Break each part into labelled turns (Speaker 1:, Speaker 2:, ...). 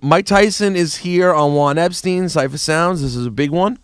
Speaker 1: Mike Tyson is here on Juan Epstein, Cypher Sounds. This is a big one.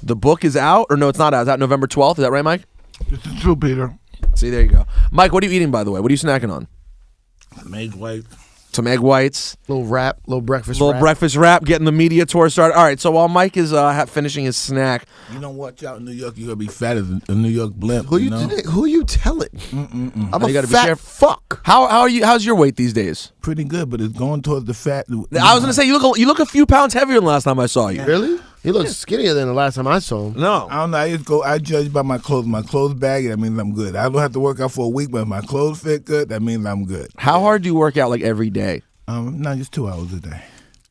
Speaker 1: The book is out, or no, it's not out. It's out November 12th. Is that right, Mike?
Speaker 2: This is true, Peter.
Speaker 1: See, there you go. Mike, what are you eating, by the way? What are you snacking on?
Speaker 2: Some egg white.
Speaker 1: Some egg whites.
Speaker 3: Little wrap, little breakfast
Speaker 1: Little
Speaker 3: wrap.
Speaker 1: breakfast wrap, getting the media tour started. All right, so while Mike is finishing his snack.
Speaker 2: You know, watch out in New York. You're going to be fat as a New York blimp.
Speaker 3: Who you telling? I'm a fat fuck.
Speaker 1: How are you? How's your weight these days?
Speaker 2: Pretty good, but it's going towards the fat.
Speaker 1: I was going to say, you look a few pounds heavier than last time I saw you.
Speaker 3: Really? He looks skinnier than the last time I saw him.
Speaker 1: No.
Speaker 2: I don't know. I judge by my clothes. My clothes baggy, that means I'm good. I don't have to work out for a week, but if my clothes fit good, that means I'm good.
Speaker 1: How hard do you work out like every day?
Speaker 2: No, just 2 hours a day.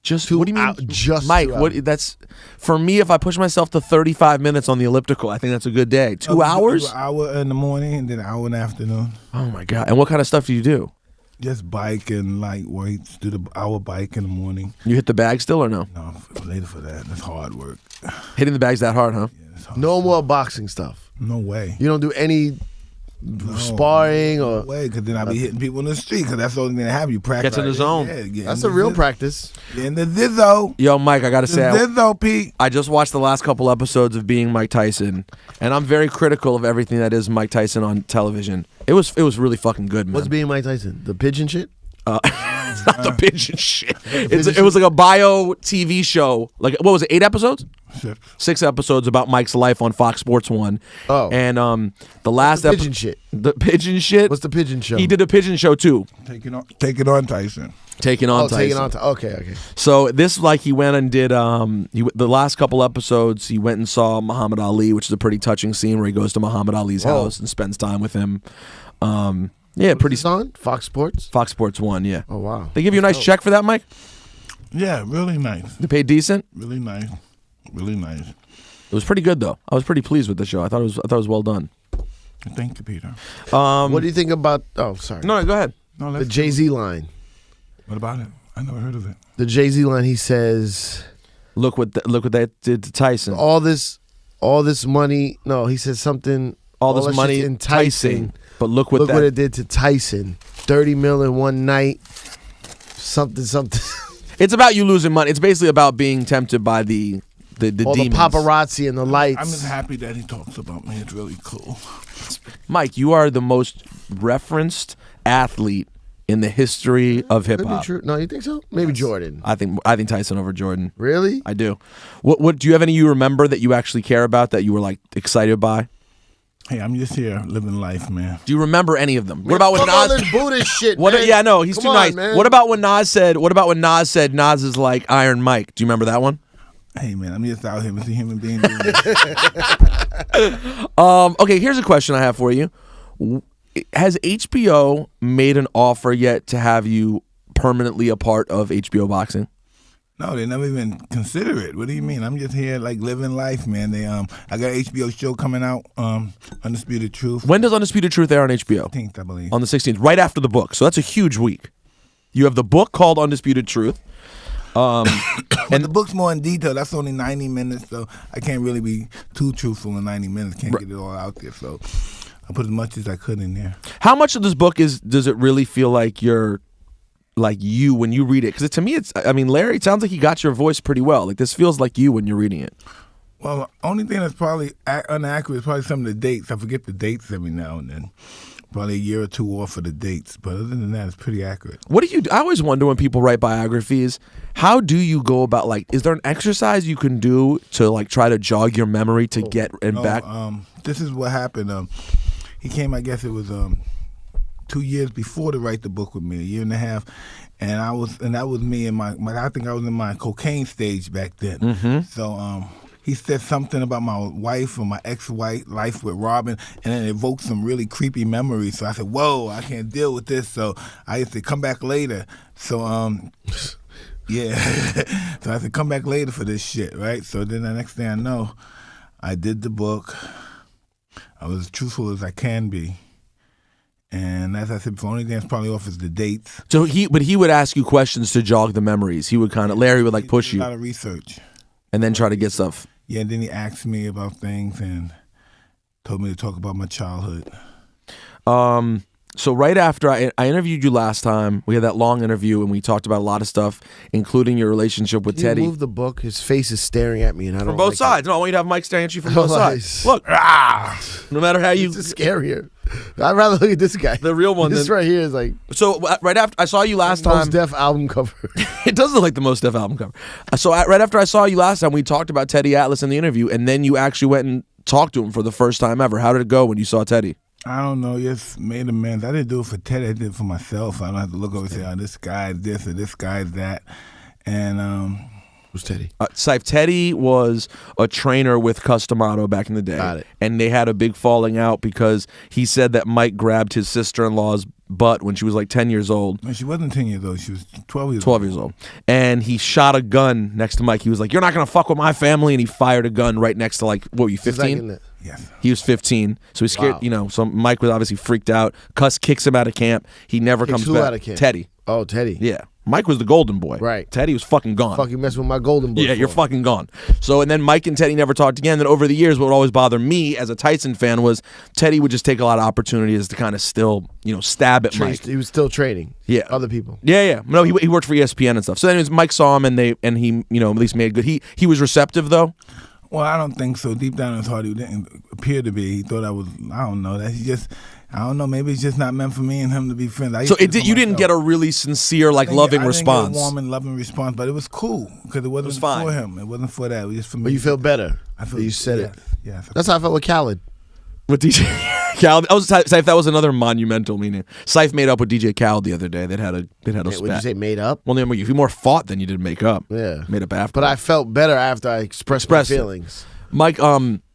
Speaker 1: Just what do you mean?
Speaker 3: Just
Speaker 1: Mike,
Speaker 3: 2 hours.
Speaker 1: what? That's for me. If I push myself to 35 minutes on the elliptical, I think that's a good day. 2 hours?
Speaker 2: An hour in the morning and then an hour in the afternoon.
Speaker 1: Oh my god! And what kind of stuff do you do?
Speaker 2: Just bike and light weights. Do the hour bike in the morning.
Speaker 1: You hit the bag still or no?
Speaker 2: No, later for that. That's hard work.
Speaker 1: Hitting the bag's that hard, huh?
Speaker 2: Yeah, it's hard.
Speaker 3: No more boxing stuff.
Speaker 2: No way.
Speaker 3: You don't do any sparring or.
Speaker 2: No way, because then I be hitting people in the street, because that's the only thing that have you practice.
Speaker 1: Gets in the zone.
Speaker 2: Yeah,
Speaker 3: That's a real practice.
Speaker 2: In the Zizzo.
Speaker 1: Yo, Mike, I gotta say,
Speaker 2: Zizzo, Pete.
Speaker 1: I just watched the last couple episodes of Being Mike Tyson, and I'm very critical of everything that is Mike Tyson on television. It was really fucking good, man.
Speaker 3: What's being Mike Tyson? The pigeon shit?
Speaker 1: It's not the pigeon shit. It was like a bio TV show. Like, what was it? 8 episodes? 6 episodes about Mike's life on Fox Sports 1.
Speaker 3: Oh.
Speaker 1: And the last
Speaker 3: the pigeon shit?
Speaker 1: The pigeon shit.
Speaker 3: What's the pigeon show?
Speaker 1: He did a pigeon show too.
Speaker 2: Take it on, Tyson.
Speaker 1: Taking on Tyson.
Speaker 3: Taking on Okay.
Speaker 1: So this, like, he went and did the last couple episodes. He went and saw Muhammad Ali, which is a pretty touching scene where he goes to Muhammad Ali's house and spends time with him. Yeah, pretty.
Speaker 3: On Fox Sports.
Speaker 1: Fox Sports 1. Yeah.
Speaker 3: Oh wow.
Speaker 1: They give you a nice check for that, Mike?
Speaker 2: Yeah, really nice.
Speaker 1: They paid decent.
Speaker 2: Really nice. Really nice.
Speaker 1: It was pretty good though. I was pretty pleased with the show. I thought it was well done.
Speaker 2: Thank you, Peter.
Speaker 3: What do you think about? Oh, sorry.
Speaker 1: No, go ahead.
Speaker 2: No,
Speaker 3: The Jay-Z line.
Speaker 2: What about it? I never heard of it.
Speaker 3: The Jay-Z line. He says,
Speaker 1: Look what that did to Tyson.
Speaker 3: all this money. No, he said something.
Speaker 1: All this
Speaker 3: that
Speaker 1: money
Speaker 3: shit's enticing.
Speaker 1: But look what
Speaker 3: it did to Tyson. 30 mil in one night. Something.
Speaker 1: It's about you losing money. It's basically about being tempted by the
Speaker 3: All
Speaker 1: demons.
Speaker 3: the paparazzi and the lights.
Speaker 2: I'm just happy that he talks about me. It's really cool.
Speaker 1: Mike, you are the most referenced athlete in the history of hip
Speaker 3: Could be
Speaker 1: hop.
Speaker 3: true. No, you think so? Maybe Jordan.
Speaker 1: I think Tyson over Jordan.
Speaker 3: Really?
Speaker 1: I do. What do you have any you remember that you actually care about that you were like excited by?
Speaker 2: Hey, I'm just here living life, man.
Speaker 1: Do you remember any of them? What about when
Speaker 3: Fuck all
Speaker 1: Nas?
Speaker 3: this Buddhist shit,
Speaker 1: What?
Speaker 3: man.
Speaker 1: Yeah, no, he's
Speaker 3: Come
Speaker 1: too
Speaker 3: on,
Speaker 1: nice.
Speaker 3: man.
Speaker 1: What about when Nas said? Nas is like Iron Mike? Do you remember that one?
Speaker 2: Hey, man, I'm just out here with a human being.
Speaker 1: Okay, here's a question I have for you. Has HBO made an offer yet to have you permanently a part of HBO boxing?
Speaker 2: No, they never even consider it. What do you mean? I'm just here like living life, man. I got an HBO show coming out, Undisputed Truth.
Speaker 1: When does Undisputed Truth air on HBO?
Speaker 2: 16th, I believe.
Speaker 1: On the 16th, right after the book. So that's a huge week. You have the book called Undisputed Truth.
Speaker 2: And the book's more in detail. That's only 90 minutes, so I can't really be too truthful in 90 minutes. Can't get it all out there, so I put as much as I could in there.
Speaker 1: How much of this book does it really feel like you're like you when you read it? Because to me, Larry, it sounds like he got your voice pretty well. Like this feels like you when you're reading it.
Speaker 2: Well, the only thing that's probably inaccurate is probably some of the dates. I forget the dates every now and then. Probably a year or two off of the dates, but other than that, it's pretty accurate.
Speaker 1: What do you do? I always wonder when people write biographies, how do you go about, like, is there an exercise you can do to like try to jog your memory to get back?
Speaker 2: This is what happened. He came, I guess it was 2 years before to write the book with me, a year and a half, and that was me and my I think I was in my cocaine stage back then.
Speaker 1: Mm-hmm.
Speaker 2: So he said something about my wife or my ex-wife life with Robin, and then it evoked some really creepy memories. So I said, "Whoa, I can't deal with this." So I said, "Come back later." So yeah, so I said, "Come back later for this shit," right? So then the next thing I know, I did the book. I was as truthful as I can be. And as I said before, the only thing that's probably off is the dates.
Speaker 1: So he would ask you questions to jog the memories. He would Larry would like push you.
Speaker 2: A lot of research.
Speaker 1: And then try to get stuff.
Speaker 2: Yeah, and then he asked me about things and told me to talk about my childhood.
Speaker 1: So right after I interviewed you last time, we had that long interview and we talked about a lot of stuff, including your relationship with Teddy.
Speaker 3: Move the book. His face is staring at me, and I don't
Speaker 1: From both
Speaker 3: like
Speaker 1: sides. No, I want you to have Mike staring at you from both sides. Look, no matter how you.
Speaker 3: It's scarier. I'd rather look at this guy.
Speaker 1: The real one.
Speaker 3: This right here is like.
Speaker 1: So right after I saw you last time.
Speaker 3: Most Def album cover.
Speaker 1: It does look like the Most Def album cover. So right after I saw you last time, we talked about Teddy Atlas in the interview, and then you actually went and talked to him for the first time ever. How did it go when you saw Teddy?
Speaker 2: I don't know. Just made amends. I didn't do it for Teddy. I did it for myself. I don't have to look over and say, "Oh, this guy is this or this guy is that." And
Speaker 3: who's Teddy?
Speaker 1: Syfe, Teddy was a trainer with Customato back in the day.
Speaker 3: Got it.
Speaker 1: And they had a big falling out because he said that Mike grabbed his sister-in-law's butt when she was like 10 years old.
Speaker 2: she wasn't 10 years old. She was 12 years
Speaker 1: 12 years old. And he shot a gun next to Mike. He was like, "You're not going to fuck with my family." And he fired a gun right next to, like, what were you, 15?
Speaker 2: Yes.
Speaker 1: He was 15. So he scared,
Speaker 3: Wow.
Speaker 1: so Mike was obviously freaked out. Cuss kicks him out of camp. He never
Speaker 3: Kicks
Speaker 1: comes
Speaker 3: who
Speaker 1: back.
Speaker 3: out of camp?
Speaker 1: Teddy.
Speaker 3: Oh, Teddy.
Speaker 1: Yeah. Mike was the golden boy.
Speaker 3: Right.
Speaker 1: Teddy was fucking gone.
Speaker 3: Fuck, you messing with my golden boy.
Speaker 1: Yeah, you're
Speaker 3: for?
Speaker 1: fucking gone. So, and then Mike and Teddy never talked again. Then over the years, what would always bother me as a Tyson fan was Teddy would just take a lot of opportunities to kind of still, stab at Mike.
Speaker 3: He was still training.
Speaker 1: Yeah.
Speaker 3: Other people.
Speaker 1: Yeah. No, he worked for ESPN and stuff. So anyways, Mike saw him and he, at least made good. He was receptive though.
Speaker 2: Well, I don't think so. Deep down in his heart, he didn't appear to be. He thought I was. I don't know. That he just. I don't know. Maybe it's just not meant for me and him to be friends.
Speaker 1: So you didn't get a really sincere, loving response.
Speaker 2: I didn't get a warm and loving response, but it was cool because it wasn't for him. It wasn't for that. It was just for me.
Speaker 3: But you feel better.
Speaker 2: I feel.
Speaker 3: You said it.
Speaker 2: Yes.
Speaker 3: That's how I felt with Khaled.
Speaker 1: With DJ Khaled, Syfe, that was another monumental meaning. Syfe made up with DJ Khaled the other day. They had a spat.
Speaker 3: Would you say made up?
Speaker 1: Well, you more fought than you did make up.
Speaker 3: Yeah,
Speaker 1: made up after.
Speaker 3: But I felt better after I expressed my feelings.
Speaker 1: Mike,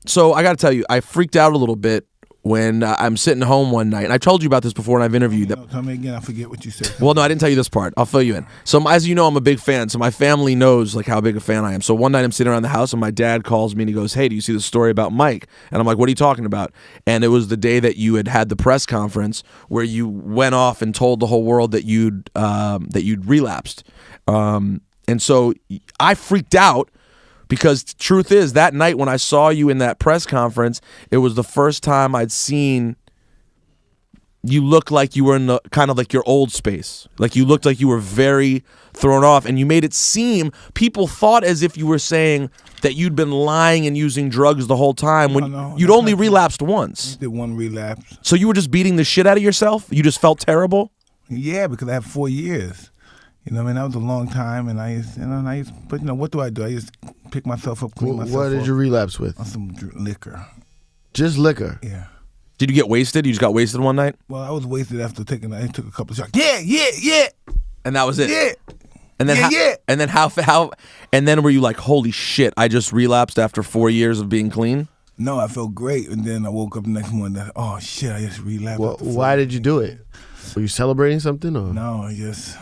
Speaker 1: so I got to tell you, I freaked out a little bit when I'm sitting home one night, and I told you about this before, and I've interviewed them.
Speaker 2: Tell me again. I forget what you said.
Speaker 1: Well, no, I didn't tell you this part. I'll fill you in. So, as you know, I'm a big fan. So my family knows how big a fan I am. So one night I'm sitting around the house, and my dad calls me and he goes, "Hey, do you see the story about Mike?" And I'm like, "What are you talking about?" And it was the day that you had the press conference where you went off and told the whole world that you'd relapsed. And so I freaked out. Because the truth is, that night when I saw you in that press conference, it was the first time I'd seen you look like you were in kind of like your old space. Like you looked like you were very thrown off, and you made it seem, people thought as if you were saying that you'd been lying and using drugs the whole time when you'd only relapsed once.
Speaker 2: I did one relapse.
Speaker 1: So you were just beating the shit out of yourself? You just felt terrible?
Speaker 2: Yeah, because I had 4 years. That was a long time, and but what do? I just pick myself up, clean myself up.
Speaker 3: What did you relapse with?
Speaker 2: On some liquor.
Speaker 3: Just liquor?
Speaker 2: Yeah.
Speaker 1: Did you get wasted? You just got wasted one night?
Speaker 2: Well, I was wasted after I took a couple of shots. Yeah.
Speaker 1: And that was it?
Speaker 2: Yeah.
Speaker 1: And then And then how? And then were you like, holy shit, I just relapsed after 4 years of being clean?
Speaker 2: No, I felt great, and then I woke up the next morning. Oh shit, I just relapsed.
Speaker 3: Well, why did you do it? Were you celebrating something or?
Speaker 2: No, I just.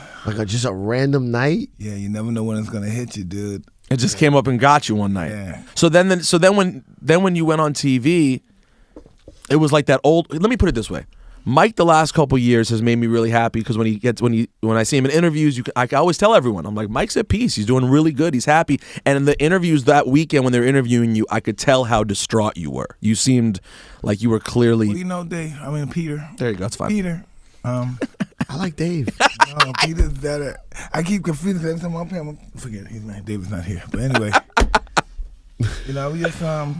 Speaker 3: Just a random night?
Speaker 2: Yeah, you never know when it's gonna hit you, dude.
Speaker 1: It just came up and got you one night.
Speaker 2: Yeah.
Speaker 1: So then when you went on TV, it was like that old. Let me put it this way: Mike, the last couple years has made me really happy because when I see him in interviews, I always tell everyone, I'm like, Mike's at peace. He's doing really good. He's happy. And in the interviews that weekend when they were interviewing you, I could tell how distraught you were. You seemed like you were clearly.
Speaker 2: Well, Peter.
Speaker 1: There you go. That's fine.
Speaker 2: Peter.
Speaker 3: I like Dave.
Speaker 2: No, Peter's better. I keep confusing every time I'm playing. Forget it. David's not here. But anyway, we just a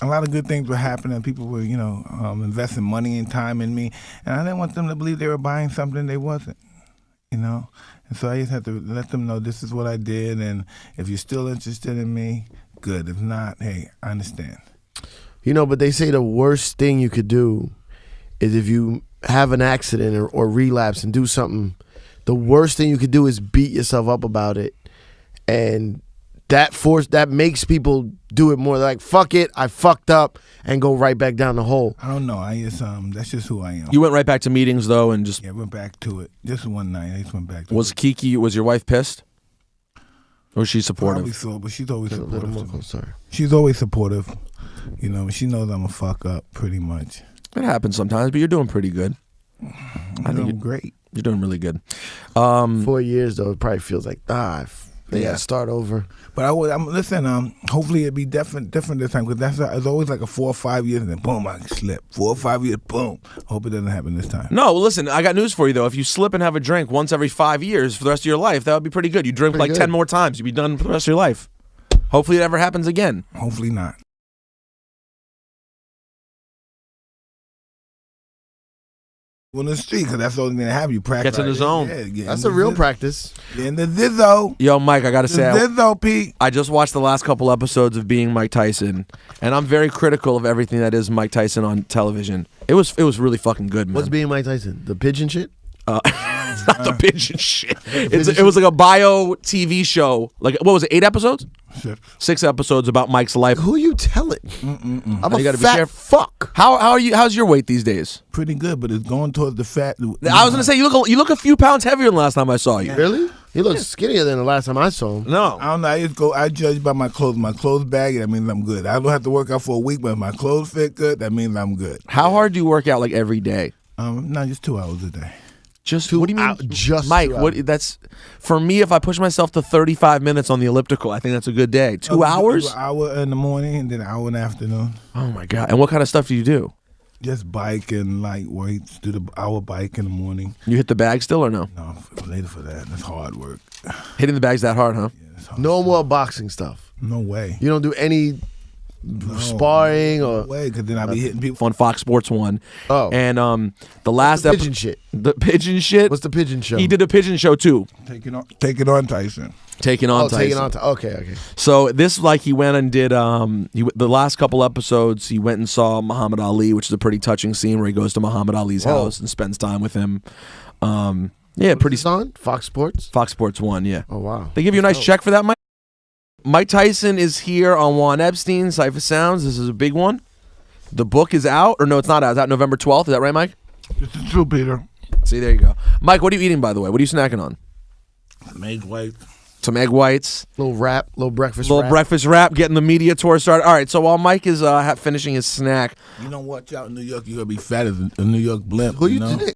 Speaker 2: lot of good things were happening. People were, investing money and time in me, and I didn't want them to believe they were buying something they wasn't. And so I just had to let them know this is what I did, and if you're still interested in me, good. If not, hey, I understand.
Speaker 3: But they say the worst thing you could do is if you have an accident or relapse and do something, the worst thing you could do is beat yourself up about it, and that makes people do it more. They're like, fuck it, I fucked up, and go right back down the hole.
Speaker 2: I don't know. I just that's just who I am.
Speaker 1: You went right back to meetings though, and just
Speaker 2: went back to it. Just one night, I just went back to
Speaker 1: was
Speaker 2: it.
Speaker 1: Kiki? Was your wife pissed? Or was she supportive?
Speaker 2: Probably so, but she's always supportive.
Speaker 3: A little more, sorry.
Speaker 2: She's always supportive. She knows I'm a fuck up pretty much.
Speaker 1: It happens sometimes, but you're doing pretty good.
Speaker 2: I think you're great.
Speaker 1: You're doing really good.
Speaker 3: 4 years though, it probably feels like They got to start over.
Speaker 2: But I'm listen. Hopefully it'll be different this time because it's always like a 4 or 5 years and then boom, I can slip. 4 or 5 years, boom. Hope it doesn't happen this time.
Speaker 1: No, well, listen, I got news for you though. If you slip and have a drink once every 5 years for the rest of your life, that would be pretty good. You drink like 10 more times, you'd be done for the rest of your life. Hopefully it never happens again.
Speaker 2: Hopefully not. On the street, because that's the only thing that happens. You practice.
Speaker 1: Gets in the zone.
Speaker 2: Yeah,
Speaker 3: That's a real practice.
Speaker 2: In the zizzo.
Speaker 1: Yo, Mike, I gotta say,
Speaker 2: Zizzo, Pete.
Speaker 1: I just watched the last couple episodes of Being Mike Tyson, and I'm very critical of everything that is Mike Tyson on television. It was really fucking good, man.
Speaker 3: What's Being Mike Tyson? The pigeon shit?
Speaker 1: It's not the pigeon shit. It was like a bio TV show. Like, what was it, 8 episodes? 6 episodes about Mike's life.
Speaker 3: Who you telling? I'm
Speaker 1: You
Speaker 3: a
Speaker 1: gotta be
Speaker 3: fat
Speaker 1: careful.
Speaker 3: fuck.
Speaker 1: How are you? How's your weight these days?
Speaker 2: Pretty good, but it's going towards the fat.
Speaker 1: I was gonna say you look a few pounds heavier than last time I saw you.
Speaker 3: Really? He looks skinnier than the last time I saw him.
Speaker 1: No.
Speaker 2: I don't know. I judge by my clothes. My clothes baggy, that means I'm good. I don't have to work out for a week, but if my clothes fit good, that means I'm good.
Speaker 1: How hard do you work out like every day?
Speaker 2: No, just 2 hours a day.
Speaker 1: Just what do you mean?
Speaker 3: Just
Speaker 1: Mike,
Speaker 3: 2
Speaker 1: what? That's for me. If I push myself to 35 minutes on the elliptical, I think that's a good day. 2 hours?
Speaker 2: An hour in the morning and then an hour in the afternoon.
Speaker 1: Oh my god! And what kind of stuff do you do?
Speaker 2: Just bike and light weights. Do the hour bike in the morning.
Speaker 1: You hit the bag still or no?
Speaker 2: No, I'm later for that. That's hard work.
Speaker 1: Hitting the bags that hard, huh?
Speaker 2: Yeah, it's hard.
Speaker 3: No more boxing stuff.
Speaker 2: No way.
Speaker 3: You don't do any sparring
Speaker 2: No
Speaker 3: or
Speaker 2: way, because then I'll be hitting people.
Speaker 1: On Fox Sports 1.
Speaker 3: Oh.
Speaker 1: And the last
Speaker 3: pigeon shit.
Speaker 1: The pigeon shit.
Speaker 3: What's the pigeon show?
Speaker 1: He did a pigeon show too.
Speaker 2: Take it on, Tyson.
Speaker 1: Taking on Tyson.
Speaker 3: taking on. Okay.
Speaker 1: So this, like, he went and did the last couple episodes. He went and saw Muhammad Ali, which is a pretty touching scene where he goes to Muhammad Ali's house and spends time with him. Yeah, pretty.
Speaker 3: It's on Fox Sports.
Speaker 1: Fox Sports 1. Yeah.
Speaker 3: Oh wow.
Speaker 1: They give you a nice check for that, Mike. Mike Tyson is here on Juan Epstein, Cypher Sounds. This is a big one. The book is out, or no, it's not out. It's out November 12th. Is that right, Mike?
Speaker 2: This is true, Peter.
Speaker 1: See, there you go. Mike, what are you eating, by the way? What are you snacking on?
Speaker 2: Egg white.
Speaker 1: Some egg whites.
Speaker 3: Little wrap, little breakfast
Speaker 1: Little
Speaker 3: wrap.
Speaker 1: breakfast wrap, getting the media tour started. All right, so while Mike is finishing his snack.
Speaker 2: You don't watch out in New York, you're going to be fat as a New York blimp.
Speaker 3: Who you
Speaker 2: know?
Speaker 3: today?